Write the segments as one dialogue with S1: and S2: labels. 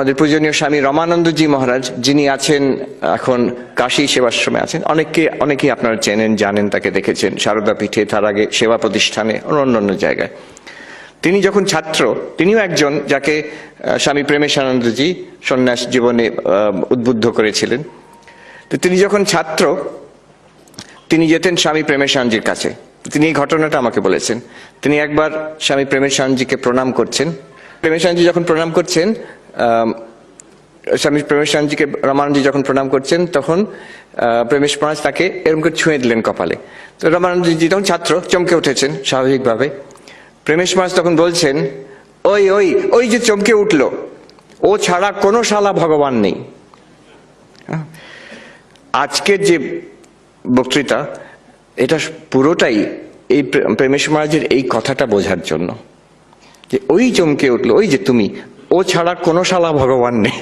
S1: আমাদের পূজনীয় স্বামী রমানন্দজি মহারাজ, যিনি আছেন এখন কাশী সেবাশ্রমে আছেন, অনেকেই আপনারা চেনেন, জানেন, তাকে দেখেছেন সারদা পীঠে, তার আগে সেবা প্রতিষ্ঠানে, অন্য জায়গায়। তিনি যখন ছাত্র, তিনিও একজন যাকে স্বামী প্রেমেশানন্দজি সন্ন্যাস জীবনে উদ্বুদ্ধ করেছিলেন। তো তিনি যখন ছাত্র, তিনি যেতেন স্বামী প্রেমেশানন্দজির কাছে। তিনি এই ঘটনাটা আমাকে বলেছেন। তিনি একবার স্বামী প্রেমেশানন্দজিকে প্রণাম করছেন। প্রেমেশানন্দজি যখন প্রণাম করছেন, স্বামী প্রেমেশানন্দজিকে রমানন্দজি যখন প্রণাম করছেন, তখন প্রেমেশ মহারাজ তাকে এরকম করে ছুঁয়ে দিলেন কপালে। তো রমানন্দজি তখন ছাত্র, চমকে উঠেছেন স্বাভাবিকভাবে। প্রেমেশ মহারাজ তখন বলছেন, ওই ওই ওই যে চমকে উঠলো, ও ছাড়া কোনো শালা ভগবান নেই। আজকের যে বক্তৃতা, এটা পুরোটাই এই প্রেমেশ মহারাজের এই কথাটা বোঝার জন্য, যে ওই চমকে উঠলো, ওই যে তুমি, ও ছাড়া কোনো শালা ভগবান নেই।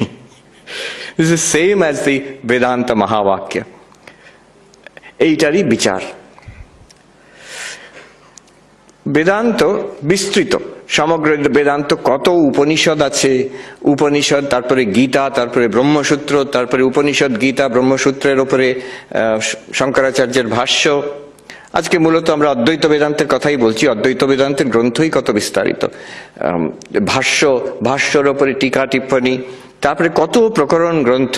S1: This is same as the Vedanta mahavakya. এইটারই বিচার। বেদান্ত বিস্তৃত, সমগ্র বেদান্ত কত উপনিষদ আছে, উপনিষদ, তারপরে গীতা, তারপরে ব্রহ্মসূত্র, তারপরে উপনিষদ, গীতা, ব্রহ্মসূত্রের ওপরে শঙ্করাচার্যের ভাষ্য। আজকে মূলত আমরা অদ্বৈত বেদান্তের কথাই বলছি। অদ্বৈত বেদান্তের গ্রন্থই কত বিস্তারিত, ভাষ্যর ওপরে টিকা টিপ্পণী, তারপরে কত প্রকরণ গ্রন্থ,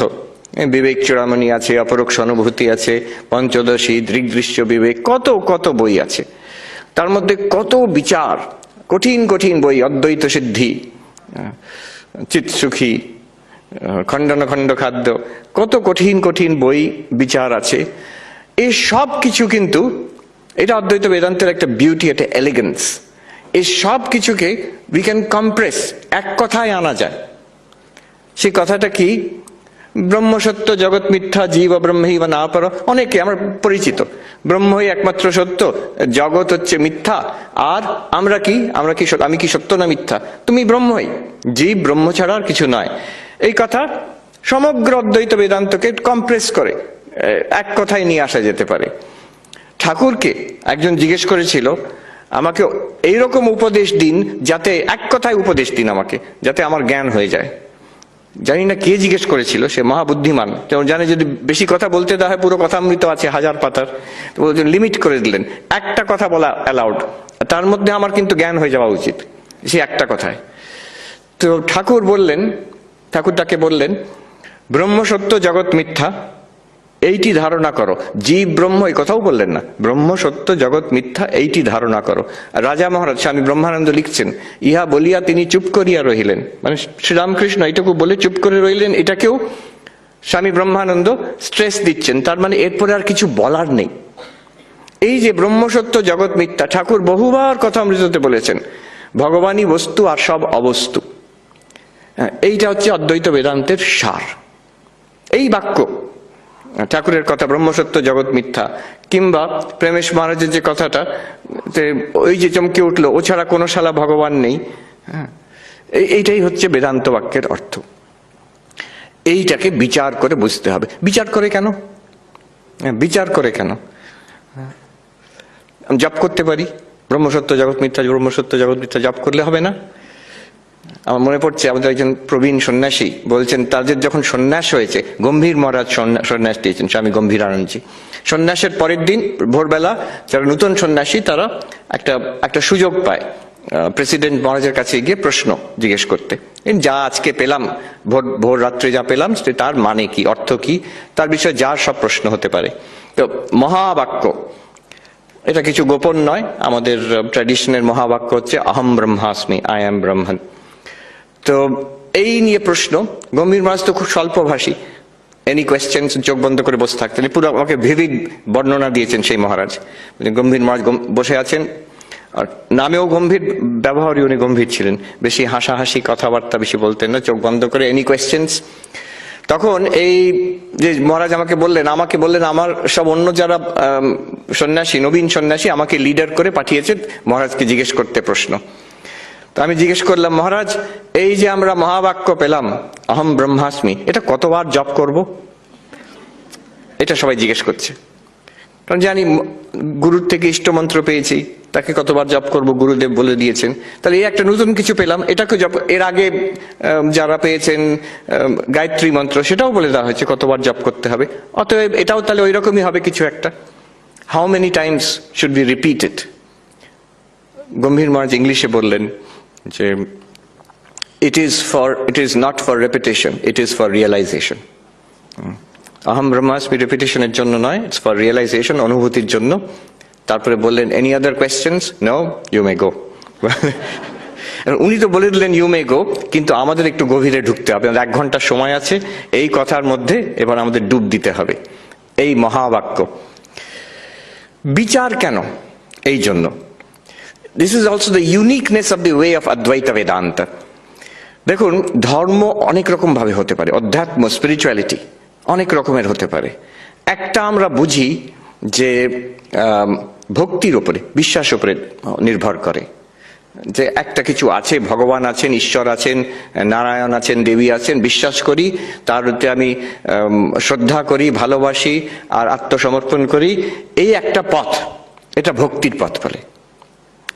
S1: বিবেক চূড়ামণি আছে, অপরোক্ষ অনুভূতি আছে, পঞ্চদশী, দৃগ্দৃশ্য বিবেক, কত কত বই আছে। তার মধ্যে কত বিচার, কঠিন কঠিন বই, অদ্বৈত সিদ্ধি, চিৎসুখী, খণ্ডন খণ্ড খাদ্য, কত কঠিন কঠিন বই বিচার আছে। এই সব কিছু কিন্তু, এটা অদ্বৈত বেদান্তের একটা বিউটি, একটা এলিগেন্স। এই সব কিছুকে উই ক্যান কম্প্রেস, এক কথায় আনা যায়। সেই কথাটা কি? ব্রহ্মসত্য জগৎ মিথ্যা, জীব ব্রহ্মৈব নাপর। অনেকে আমার পরিচিত, ব্রহ্মই একমাত্র সত্য, জগৎ হচ্ছে মিথ্যা, আর আমরা কি, আমি কি সত্য না মিথ্যা? তুমি ব্রহ্মই, জীব ব্রহ্ম ছাড়া আর কিছু নয়। এই কথা সমগ্র অদ্বৈত বেদান্তকে কম্প্রেস করে এক কথায় নিয়ে আসা যেতে পারে। ঠাকুরকে একজন জিজ্ঞেস করেছিল, আমাকে এইরকম উপদেশ দিন, যাতে এক কথায় উপদেশ দিন আমাকে, যাতে আমার জ্ঞান হয়ে যায়। জানি না কে জিজ্ঞেস করেছিল, সে মহাবুদ্ধিমান, যেমন জানে যদি বেশি কথা বলতে দেওয়া হয়, পুরো কথামৃত আছে 1000 পাতার, তো লিমিট করে দিলেন, একটা কথা বলা অ্যালাউড, তার মধ্যে আমার কিন্তু জ্ঞান হয়ে যাওয়া উচিত, সে একটা কথায়। তো ঠাকুর তাকে বললেন, ব্রহ্ম সত্য জগৎ মিথ্যা, এইটি ধারণা করো। জীব ব্রহ্ম এই কথাও বললেন না, ব্রহ্ম সত্য জগৎ মিথ্যা, এইটি ধারণা করো। রাজা মহারাজ স্বামী ব্রহ্মানন্দ লিখছেন, ইহা বলিয়া তিনি চুপ করিয়া রহিলেন। মানে শ্রীরামকৃষ্ণ এইটুকু বলে চুপ করে রইলেন, এটাকেও স্বামী ব্রহ্মানন্দ স্ট্রেস দিচ্ছেন। তার মানে এরপরে আর কিছু বলার নেই। এই যে ব্রহ্ম সত্য জগৎ মিথ্যা, ঠাকুর বহুবার কথামৃততে বলেছেন, ভগবানই বস্তু আর সব অবস্তু। এইটা হচ্ছে অদ্বৈত বেদান্তের সার। এই বাক্য ঠাকুরের কথা, ব্রহ্মসত্য জগৎ মিথ্যা, কিংবা প্রেমেশ মহারাজের যে কথাটা, ওই যে চমকে উঠলো, ও ছাড়া কোনো শালা ভগবান নেই, এইটাই হচ্ছে বেদান্ত বাক্যের অর্থ। এইটাকে বিচার করে বুঝতে হবে। বিচার করে কেন? জপ করতে পারি, ব্রহ্মসত্য জগৎ মিথ্যা, ব্রহ্মসত্য জগৎ মিথ্যা জপ করলে হবে না? আমার মনে পড়ছে, আমাদের একজন প্রবীণ সন্ন্যাসী বলছেন, তাদের যখন সন্ন্যাস হয়েছে, গম্ভীর মহারাজ সন্ন্যাস দিয়েছেন, স্বামী গম্ভীরানন্দজি। সন্ন্যাসের পরের দিন ভোরবেলা যারা নতুন সন্ন্যাসী, তারা একটা সুযোগ পায় প্রেসিডেন্ট মহারাজের কাছে গিয়ে প্রশ্ন জিজ্ঞেস করতে। যা আজকে পেলাম, ভোর রাত্রে যা পেলাম, তার মানে কি, অর্থ কি, তার বিষয়ে যা সব প্রশ্ন হতে পারে। তো মহাবাক্য, এটা কিছু গোপন নয়, আমাদের ট্র্যাডিশনের মহাবাক্য হচ্ছে অহম ব্রহ্মাস্মি, আই অ্যাম ব্রহ্মণ। তো এই নিয়ে প্রশ্ন, গম্ভীর মহারাজ তো খুব স্বল্পভাষী, এনি কোয়েশ্চেন, চোখ বন্ধ করে বসে থাকতেন, পুরো আমাকে ভিভিড বর্ণনা দিয়েছেন সেই মহারাজ। গম্ভীর মহারাজ বসে আছেন, আর নামেও গম্ভীর, ব্যবহারই উনি গম্ভীর ছিলেন, বেশি হাসাহাসি কথাবার্তা বেশি বলতেন না, চোখ বন্ধ করে এনি কোয়েশ্চেন্স। তখন এই যে মহারাজ আমাকে বললেন, আমার সব অন্য যারা সন্ন্যাসী, নবীন সন্ন্যাসী, আমাকে লিডার করে পাঠিয়েছে মহারাজকে জিজ্ঞেস করতে প্রশ্ন। তো আমি জিজ্ঞেস করলাম, মহারাজ, এই যে আমরা মহাবাক্য পেলাম অহম ব্রহ্মাস্মি, এটা কতবার জপ করব? এটা সবাই জিজ্ঞেস করছে। কারণ জানি গুরুর থেকে ইষ্টমন্ত্র পেয়েছি, তাকে কতবার জপ করব গুরুদেব বলে দিয়েছেন, তাহলে এই একটা নতুন কিছু পেলাম, এটাকে জপ, এর আগে যারা পেয়েছেন গায়ত্রী মন্ত্র সেটাও বলে দেওয়া হয়েছে কতবার জপ করতে হবে, অতএব এটাও তাহলে ওই রকমই হবে কিছু একটা। How many times should be repeated? Gambhir Maharaj ইংলিশে বললেন যে it is not for repetition, it is for realization. আহম ব্রহ্মাস্মি রিপিটেশনের জন্য নয়, ইটস ফর রিয়েলাইজেশন, অনুভূতির জন্য। তারপরে বললেন any other questions? No, you may go. উনি তো বলে দিলেন ইউ মে গো, কিন্তু আমাদের একটু গভীরে ঢুকতে হবে। 1 ঘন্টা সময় আছে এই কথার মধ্যে, এবার আমাদের ডুব দিতে হবে এই মহাবাক্য। বিচার কেন? এই জন্য this is also the uniqueness of the way of অদ্বৈত বেদান্ত। দেখুন, ধর্ম অনেক রকম ভাবে হতে পারে, অধ্যাত্ম স্পিরিচুয়ালিটি অনেক রকমের হতে পারে। একটা আমরা বুঝি যে ভক্তির উপরে, বিশ্বাস উপরে নির্ভর করে, যে একটা কিছু আছে, ভগবান আছেন, ঈশ্বর আছেন, নারায়ণ আছেন, দেবী আছেন, বিশ্বাস করি, তার প্রতি আমি শ্রদ্ধা করি, ভালোবাসি আর আত্মসমর্পণ করি, এই একটা পথ, এটা ভক্তির পথ বলে।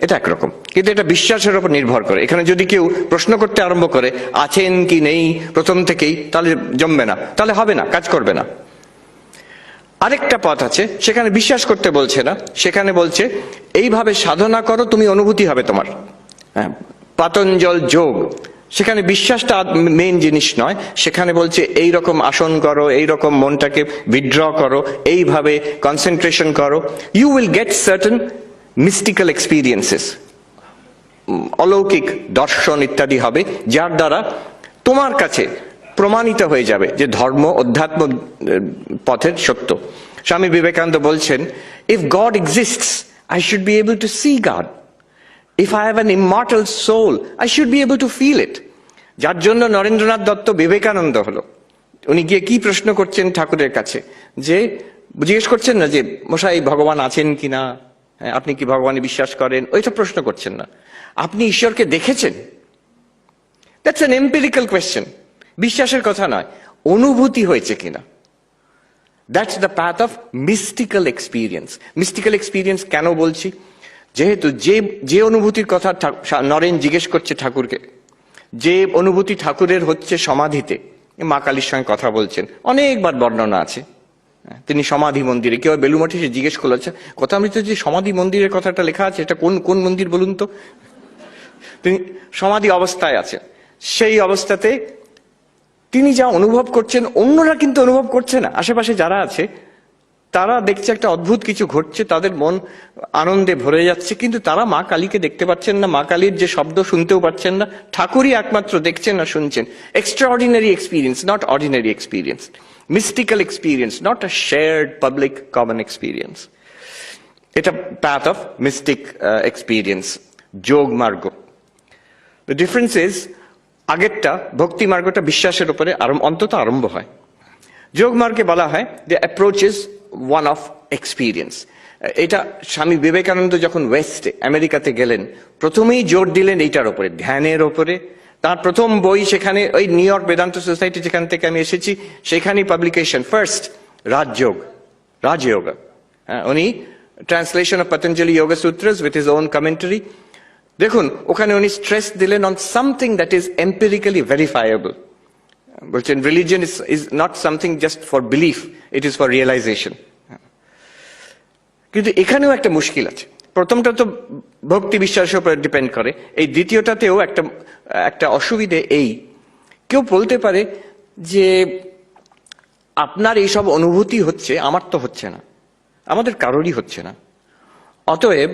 S1: এটা একরকম, কিন্তু এটা বিশ্বাসের উপর নির্ভর করে। এখানে যদি কেউ প্রশ্ন করতে আরম্ভ করে আছেন কি নেই প্রথম থেকেই, তাহলে জমবে না, তাহলে হবে না, কাজ করবে না। আরেকটা পথ আছে, সেখানে বিশ্বাস করতে বলছে না, সেখানে বলছে এইভাবে সাধনা করো, তুমি অনুভূতি হবে তোমার। হ্যাঁ, পাতঞ্জল যোগ, সেখানে বিশ্বাসটা মেইন জিনিস নয়, সেখানে বলছে এই রকম আসন করো, এই রকম মনটাকে উইথড্র করো, এইভাবে কনসেন্ট্রেশন করো, you will get certain mystical experiences, অলৌকিক দর্শন ইত্যাদি হবে, যার দ্বারা তোমার কাছে প্রমাণিত হয়ে যাবে যে ধর্ম অধ্যাত্ম পথের সত্য। স্বামী বিবেকানন্দ বলছেন, if God exists I should be able to see God, if I have an immortal soul I should be able to feel it. যার জন্য নরেন্দ্রনাথ দত্ত বিবেকানন্দ হলো। উনি গিয়ে কি প্রশ্ন করছেন ঠাকুরের কাছে, যে জিজ্ঞেস করছেন না যে মশাই ভগবান আছেন কিনা, আপনি কি ভগবানে বিশ্বাস করেন, ওইসব প্রশ্ন করছেন না, আপনি ঈশ্বরকে দেখেছেন? দ্যাটস অ্যান এম্পিরিক্যাল কোয়েশ্চেন, বিশ্বাসের কথা নয়, অনুভূতি হয়েছে কিনা। That's the path of mystical experience. Mystical experience কেন বলছি? যেহেতু যে অনুভূতির কথা নরেন জিজ্ঞেস করছে ঠাকুরকে, যে অনুভূতি ঠাকুরের হচ্ছে সমাধিতে, মা কালীর সঙ্গে কথা বলছেন, অনেকবার বর্ণনা আছে, তিনি সমাধি মন্দিরে, কেউ বেলুমঠে সে জিজ্ঞেস করলো, আচ্ছা কথামৃত যে সমাধি মন্দিরের কথাটা লেখা আছে, এটা কোন কোন মন্দির বলুন তো? তিনি সমাধি অবস্থায় আছেন, সেই অবস্থাতে তিনি যা অনুভব করছেন অন্যরা কিন্তু অনুভব করছে না। আশেপাশে যারা আছে তারা দেখছে একটা অদ্ভুত কিছু ঘটছে, তাদের মন আনন্দে ভরে যাচ্ছে, কিন্তু তারা মা কালীকে দেখতে পাচ্ছেন না, মা কালীর যে শব্দ শুনতেও পাচ্ছেন না, ঠাকুরই একমাত্র দেখছেন আর শুনছেন। Extraordinary experience, not ordinary experience. Mystical experience, not a shared public common experience. It's a path of mystic experience, যোগ মার্গ। The difference is, আগেরটা ভক্তি মার্গটা বিশ্বাসের উপরে অন্তত আরম্ভ হয়। যোগ মার্গে বলা হয় the approach is one of experience. এটা স্বামী বিবেকানন্দ যখন ওয়েস্টে আমেরিকাতে গেলেন, প্রথমেই জোর দিলেন এইটার উপরে, ধ্যানের উপরে। তার প্রথম বই সেখানে, ওই নিউ ইয়র্ক বেদান্ত সোসাইটি যেখান থেকে আমি এসেছি, সেখানেই পাবলিকেশন ফার্স্ট, রাজযোগ। উনি translation of Patanjali Yoga Sutras with his own commentary. দেখুন, ওখানে উনি স্ট্রেস দিলেন on something that is empirically verifiable. বলছেন religion is not something just for belief, it is for realization. কিন্তু এখানেও একটা মুশকিল আছে। প্রথমটা তো ভক্তি বিশ্বাসের উপর ডিপেন্ড করে, এই দ্বিতীয়টাতেও একটা অসুবিধে এই, কেউ বলতে পারে যে আপনার এইসব অনুভূতি হচ্ছে, আমার তো হচ্ছে না, আমাদের কারোরই হচ্ছে না, অতএব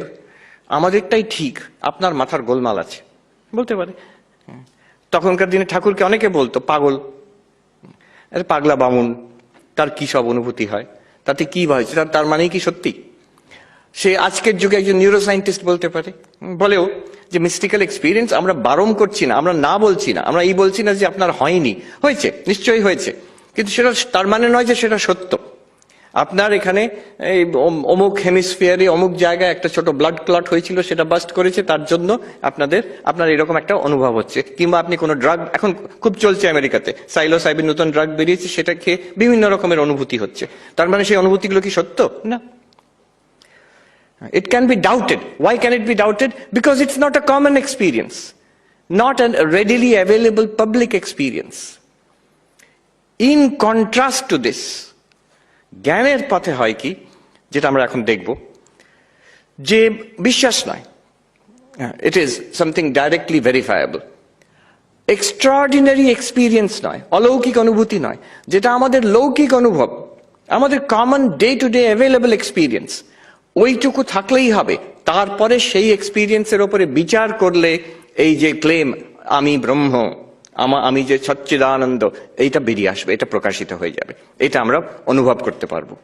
S1: আমাদেরটাই ঠিক, আপনার মাথার গোলমাল আছে, বলতে পারে। তখনকার দিনে ঠাকুরকে অনেকে বলতো পাগল, পাগলা বামুন, তার কি সব অনুভূতি হয়, তাতে কি হয়েছে, তার মানেই কি সত্যি? সে আজকের যুগে একজন নিউরোসায়েন্টিস্ট বলতে পারে, বলেও যে মিস্টিক্যাল এক্সপিরিয়েন্স আমরা বারণ করছি না, আমরা না বলছি না, আমরা এই বলছি না যে আপনার হয়নি, হয়েছে, নিশ্চয়ই হয়েছে, কিন্তু সেটা তার মানে নয় যে সেটা সত্য। আপনার এখানে এই অমুক হেমিস্ফিয়ারে অমুক জায়গায় একটা ছোট ব্লাড ক্লট হয়েছিল, সেটা বাস্ট করেছে, তার জন্য আপনার এরকম একটা অনুভব হচ্ছে। কিংবা আপনি কোনো ড্রাগ, এখন খুব চলছে আমেরিকাতে, সাইলোসাইবিন নতুন ড্রাগ বেরিয়েছে, সেটা খেয়ে বিভিন্ন রকমের অনুভূতি হচ্ছে, তার মানে সেই অনুভূতিগুলো কি সত্য? না। It can be doubted. Why can it be doubted? Because it's not a common experience, not a readily available public experience. In contrast to this, জ্ঞানের পথে হয় কি, যেটা আমরা এখন দেখব, যে বিশ্বাস নয়, it is something directly verifiable. Extraordinary experience নয়, অলৌকিক অনুভূতি নয়, যেটা আমাদের লৌকিক অনুভব, আমাদের common day to day available experience, ওইটুকু থাকলেই হবে। তারপরে সেই এক্সপিরিয়েন্সের ওপরে বিচার করলে এই যে ক্লেম আমি ব্রহ্ম, আমি যে সচ্চিদানন্দ, এইটা বেরিয়ে আসবে, এটা প্রকাশিত হয়ে যাবে, এটা আমরা অনুভব করতে পারবো।